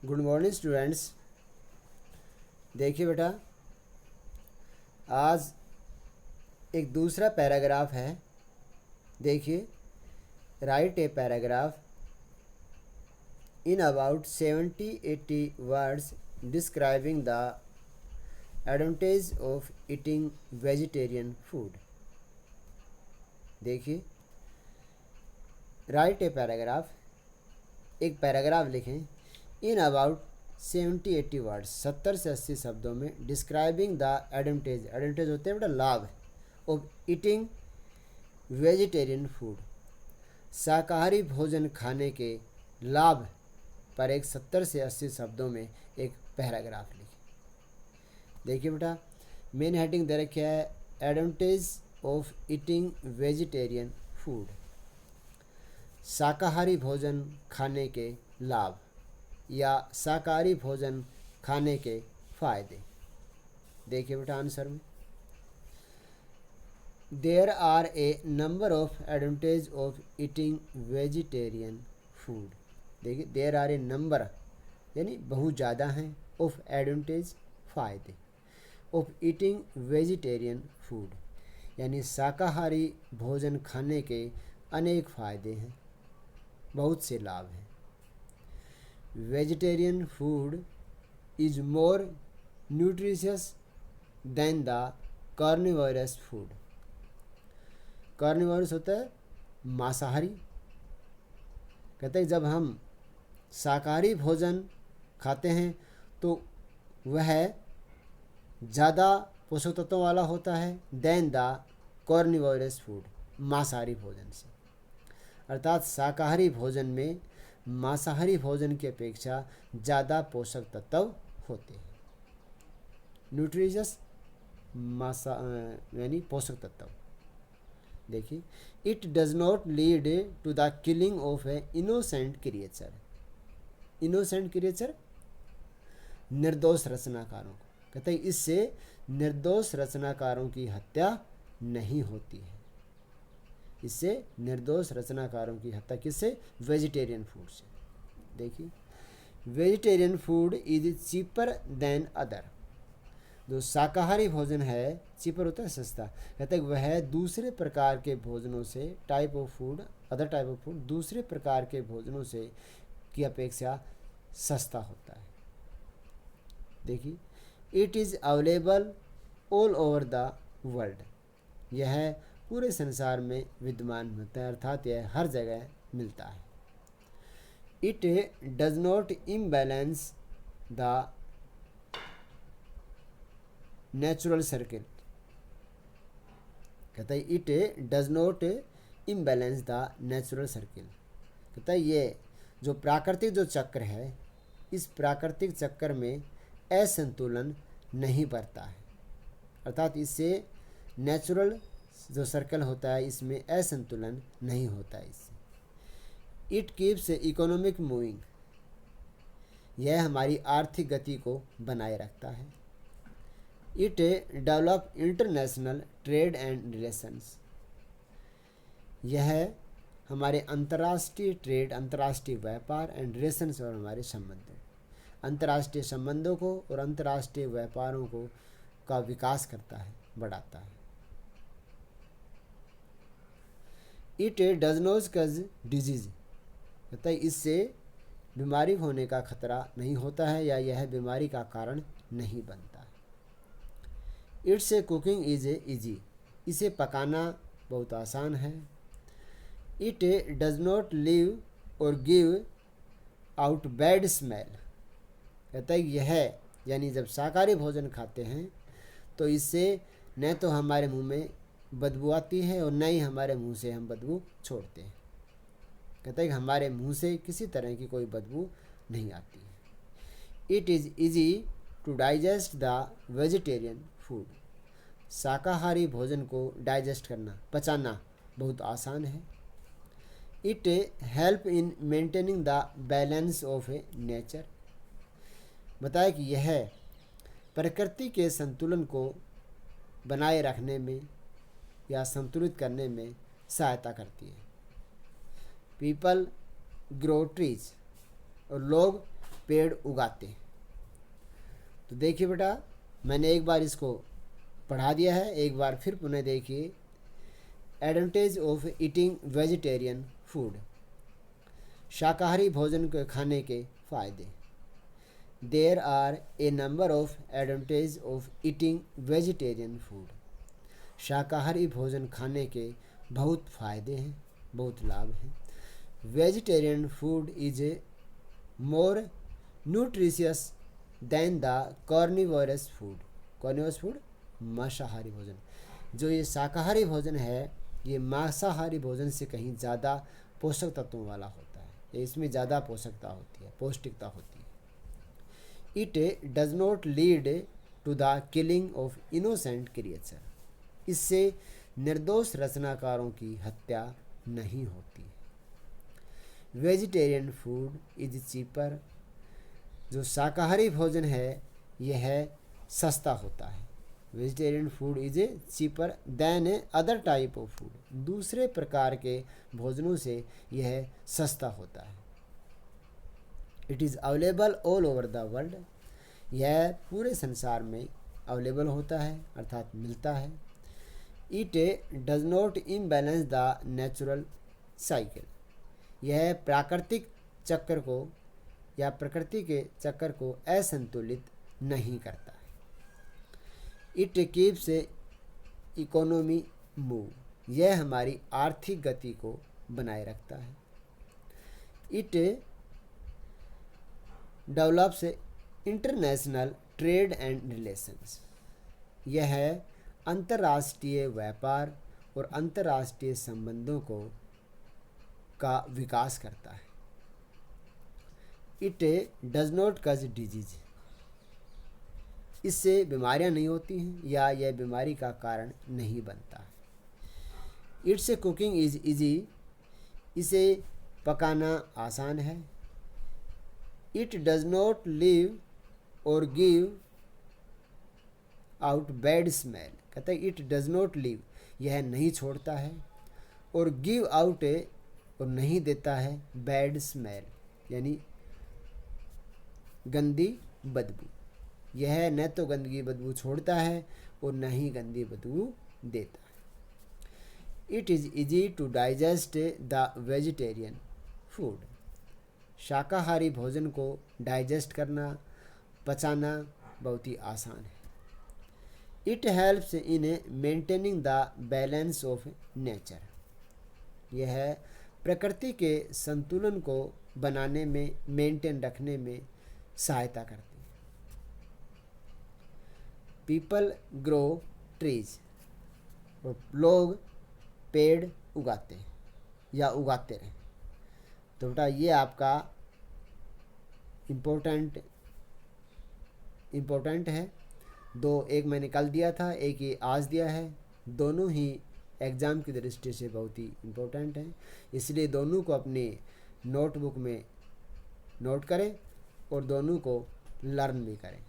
Good morning students. देखिए बेटा, आज एक दूसरा पैराग्राफ है। देखिए, right a paragraph in about 70-80 words describing the advantage of eating vegetarian food. देखिए, राइट ए पैराग्राफ, एक पैराग्राफ लिखें इन अबाउट 70-80 वर्ड्स, 70 से 80 शब्दों में, डिस्क्राइबिंग द एडवांटेज, एडवांटेज होते हैं बेटा लाभ, ऑफ ईटिंग वेजिटेरियन फूड, शाकाहारी भोजन खाने के लाभ पर एक 70 से 80 शब्दों में एक पैराग्राफ लिखें। देखिए बेटा, मेन हेडिंग दे रखा है advantage of eating vegetarian food, शाकाहारी भोजन खाने के लाभ या शाकाहारी भोजन खाने के फायदे। देखिए बेटा, आंसर में there are a number of advantage of eating vegetarian food. देखिए, देयर आर ए नंबर यानी बहुत ज़्यादा हैं, ऑफ एडवांटेज फायदे, ऑफ ईटिंग वेजिटेरियन फूड यानी शाकाहारी भोजन खाने के अनेक फायदे हैं, बहुत से लाभ हैं। Vegetarian food is more nutritious than the carnivorous food. Carnivorous होता है मांसाहारी। कहते हैं जब हम शाकाहारी भोजन खाते हैं तो वह ज़्यादा पोषक तत्वों वाला होता है देन द कार्निवोरस फूड, मांसाहारी भोजन से। अर्थात शाकाहारी भोजन में मांसाहारी भोजन की अपेक्षा ज़्यादा पोषक तत्व होते हैं। न्यूट्रिशियस यानी पोषक तत्व। देखिए, it does not lead to the killing of a innocent creature. Innocent creature निर्दोष रचनाकारों को कहते हैं, इससे निर्दोष रचनाकारों की हत्या नहीं होती है। इससे निर्दोष रचनाकारों की हत्या किससे? वेजिटेरियन फूड से। देखिए, vegetarian food is cheaper than other. जो शाकाहारी भोजन है, चीपर होता है सस्ता, कहते हैं वह दूसरे प्रकार के भोजनों से, type of food, other type of food, दूसरे प्रकार के भोजनों से की अपेक्षा सस्ता होता है। देखिए, it is available all over the world. यह पूरे संसार में विद्यमान होता है, अर्थात यह हर जगह मिलता है। It does not imbalance the natural circle. कहता है it does not imbalance the natural circle. कहता है ये जो प्राकृतिक जो चक्र है, इस प्राकृतिक चक्र में असंतुलन नहीं बरता है। अर्थात इससे नेचुरल जो सर्कल होता है इसमें असंतुलन नहीं होता है इससे। It keeps economic moving. यह हमारी आर्थिक गति को बनाए रखता है। It develop international trade and relations. यह हमारे अंतर्राष्ट्रीय ट्रेड, अंतर्राष्ट्रीय व्यापार एंड रिलेशंस और हमारे संबंध, अंतर्राष्ट्रीय संबंधों को और अंतर्राष्ट्रीय व्यापारों को का विकास करता है, बढ़ाता है। इट डज नॉट कज डिजीज। कहता है इससे बीमारी होने का खतरा नहीं होता है या यह बीमारी का कारण नहीं बनता है। It's cooking is easy. इसे पकाना बहुत आसान है। इट डज नॉट लीव और गिव आउट बैड स्मेल। कहता है यह यानी जब शाकाहारी भोजन खाते हैं तो इससे न तो हमारे मुंह में बदबू आती है और न ही हमारे मुंह से हम बदबू छोड़ते हैं। कहता है कि हमारे मुंह से किसी तरह की कोई बदबू नहीं आती है। It is easy to digest the vegetarian food. शाकाहारी भोजन को डाइजेस्ट करना, पचाना बहुत आसान है। It help in maintaining the balance of a nature. बताया कि यह प्रकृति के संतुलन को बनाए रखने में या संतुलित करने में सहायता करती है। पीपल ग्रो ट्रीज, और लोग पेड़ उगाते हैं। तो देखिए बेटा, मैंने एक बार इसको पढ़ा दिया है, एक बार फिर पुनः देखिए। Advantage of eating vegetarian food, शाकाहारी भोजन के खाने के फायदे। There are a number of advantage of eating vegetarian food, शाकाहारी भोजन खाने के बहुत फायदे हैं, बहुत लाभ हैं। Vegetarian food is more nutritious than the carnivorous food, carnivorous food मांसाहारी भोजन। जो ये शाकाहारी भोजन है ये मांसाहारी भोजन से कहीं ज़्यादा पोषक तत्वों वाला होता है, इसमें ज़्यादा पोषकता होती है, पौष्टिकता होती है। It does not lead to the killing of innocent creature, इससे निर्दोष रचनाकारों की हत्या नहीं होती। वेजिटेरियन फूड इज चीपर, जो शाकाहारी भोजन है यह सस्ता होता है। Vegetarian food is cheaper than other type of food, दूसरे प्रकार के भोजनों से यह सस्ता होता है। It is available all over the world, यह पूरे संसार में अवेलेबल होता है अर्थात मिलता है। It does not imbalance the natural cycle, यह प्राकृतिक चक्र को या प्रकृति के चक्र को असंतुलित नहीं करता है। इट कीप्स इकोनॉमी मूव, यह हमारी आर्थिक गति को बनाए रखता है। It develops international trade and relations, यह अंतर्राष्ट्रीय व्यापार और अंतर्राष्ट्रीय संबंधों का विकास करता है। इट डज नॉट कज डिजीज, इससे बीमारियां नहीं होती हैं या यह बीमारी का कारण नहीं बनता है। इट्स कुकिंग इज इजी, इसे पकाना आसान है। इट डज नॉट लीव और गिव आउट बैड स्मेल, कहता है इट डज नॉट लीव, यह नहीं छोड़ता है, और गिव आउट और नहीं देता है बैड स्मेल यानी गंदी बदबू, यह न तो गंदगी बदबू छोड़ता है और न ही गंदी बदबू देता है। It is easy to digest the vegetarian food, शाकाहारी भोजन को डाइजेस्ट करना, पचाना बहुत ही आसान है। It helps in maintaining the balance of nature, यह प्रकृति के संतुलन को बनाने में, मेंटेन रखने में सहायता करती है। पीपल ग्रो ट्रीज, लोग पेड़ उगाते हैं या उगाते रहें। तो बेटा ये आपका इम्पोर्टेंट है। एक मैंने कल दिया था, एक ये आज दिया है, दोनों ही एग्ज़ाम की दृष्टि से बहुत ही इम्पोर्टेंट हैं, इसलिए दोनों को अपने नोटबुक में नोट करें और दोनों को लर्न भी करें।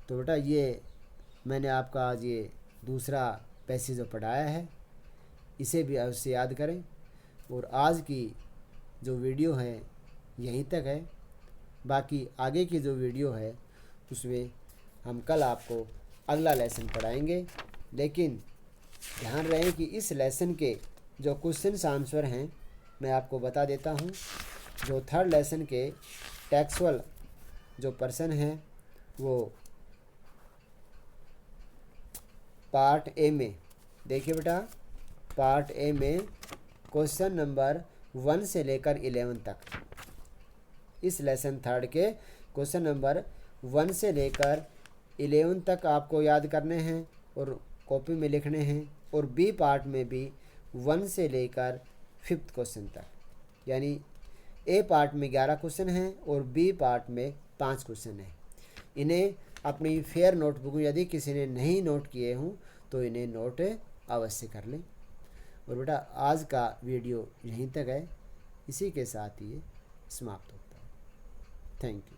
तो बेटा ये मैंने आपका आज ये दूसरा पैसेज जो पढ़ाया है इसे भी अवश्य याद करें, और आज की जो वीडियो है यहीं तक है। बाकी आगे की जो वीडियो है उसमें हम कल आपको अगला लेसन पढ़ाएंगे, लेकिन ध्यान रहे कि इस लेसन के जो क्वेश्चन आंसर हैं मैं आपको बता देता हूँ। जो थर्ड लेसन के टेक्सुअल जो पर्सन हैं वो पार्ट ए में देखिए बेटा, पार्ट ए में क्वेश्चन नंबर 1 से लेकर 11 तक, इस लेसन थर्ड के क्वेश्चन नंबर 1 से लेकर 11 तक आपको याद करने हैं और कॉपी में लिखने हैं, और बी पार्ट में भी 1 से लेकर 5th क्वेश्चन तक, यानी ए पार्ट में 11 क्वेश्चन हैं और बी पार्ट में 5 क्वेश्चन हैं। इन्हें अपनी फेयर नोटबुक यदि किसी ने नहीं नोट किए हों तो इन्हें नोट अवश्य कर लें। और बेटा आज का वीडियो यहीं तक है, इसी के साथ ये समाप्त होता है। Thank you.